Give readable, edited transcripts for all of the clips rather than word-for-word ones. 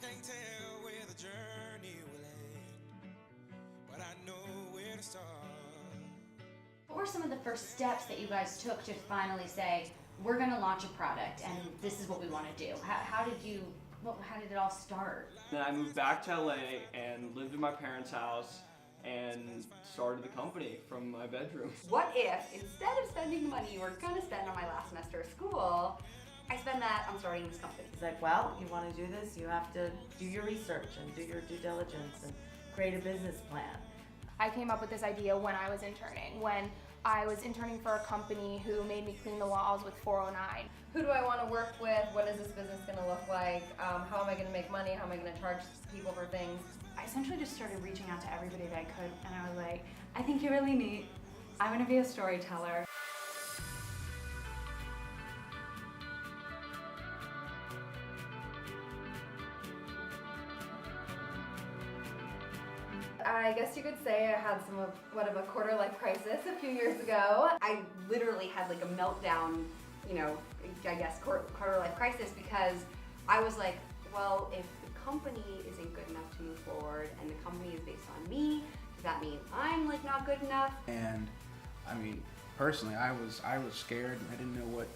can't tell where the journey will end, but I know where to start. What were some of the first steps that you guys took to finally say, we're going to launch a product and this is what we want to do? How did it all start? Then I moved back to LA and lived in my parents' house and started the company from my bedroom. What if, instead of spending the money you were going to spend on my last semester of school, I spend that on starting this company? He's like, well, you want to do this, you have to do your research and do your due diligence and create a business plan. I came up with this idea when I was interning, when I was interning for a company who made me clean the walls with 409. Who do I want to work with? What is this business going to look like? How am I going to make money? How am I going to charge people for things? I essentially just started reaching out to everybody that I could, and I was like, I think you're really neat. I'm going to be a storyteller. I guess you could say I had somewhat of a quarter-life crisis a few years ago. I literally had like a meltdown, I guess quarter-life crisis, because I was like, well, if the company isn't good enough to move forward and the company is based on me, does that mean I'm like not good enough? And I mean, personally, I was scared and I didn't know what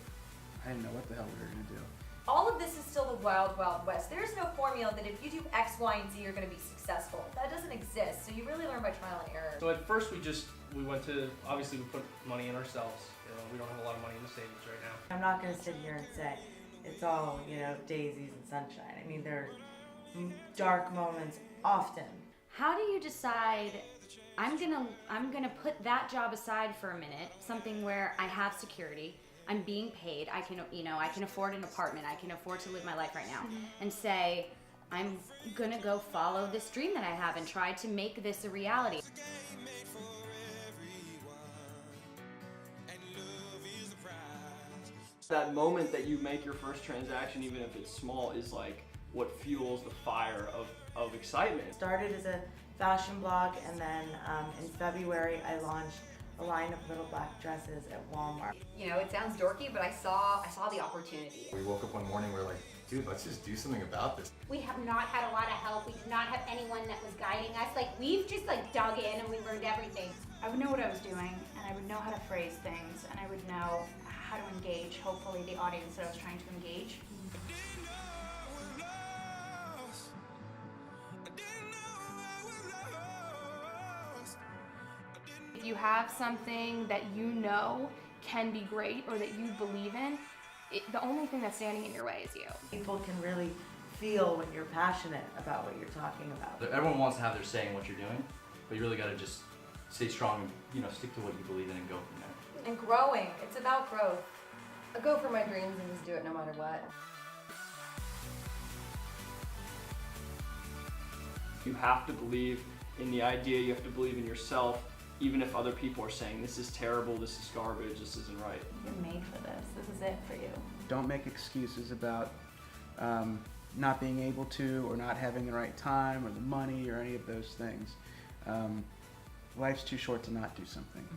the hell we were gonna do. All of this is still the wild, wild west. There's no formula that if you do X, Y, and Z, you're going to be successful. That doesn't exist. So you really learn by trial and error. So at first we went to, obviously we put money in ourselves. We don't have a lot of money in the savings right now. I'm not going to sit here and say it's all, daisies and sunshine. I mean, there are dark moments often. How do you decide, I'm gonna put that job aside for a minute, something where I have security, I'm being paid, I can afford an apartment, I can afford to live my life right now, and say, I'm gonna go follow this dream that I have and try to make this a reality. That moment that you make your first transaction, even if it's small, is like what fuels the fire of excitement. Started as a fashion blog, and then in February I launched a line of little black dresses at Walmart. It sounds dorky, but I saw the opportunity. We woke up one morning, we were like, dude, let's just do something about this. We have not had a lot of help. We did not have anyone that was guiding us. We've just dug in and we learned everything. I would know what I was doing, and I would know how to phrase things, and I would know how to engage, hopefully, the audience that I was trying to engage. If you have something that you know can be great or that you believe in, the only thing that's standing in your way is you. People can really feel when you're passionate about what you're talking about. Everyone wants to have their say in what you're doing, but you really got to just stay strong and stick to what you believe in and go from there. And growing. It's about growth. I go for my dreams and just do it no matter what. You have to believe in the idea, you have to believe in yourself, even if other people are saying, this is terrible, this is garbage, this isn't right. You're made for this. This is it for you. Don't make excuses about not being able to, or not having the right time, or the money, or any of those things. Life's too short to not do something.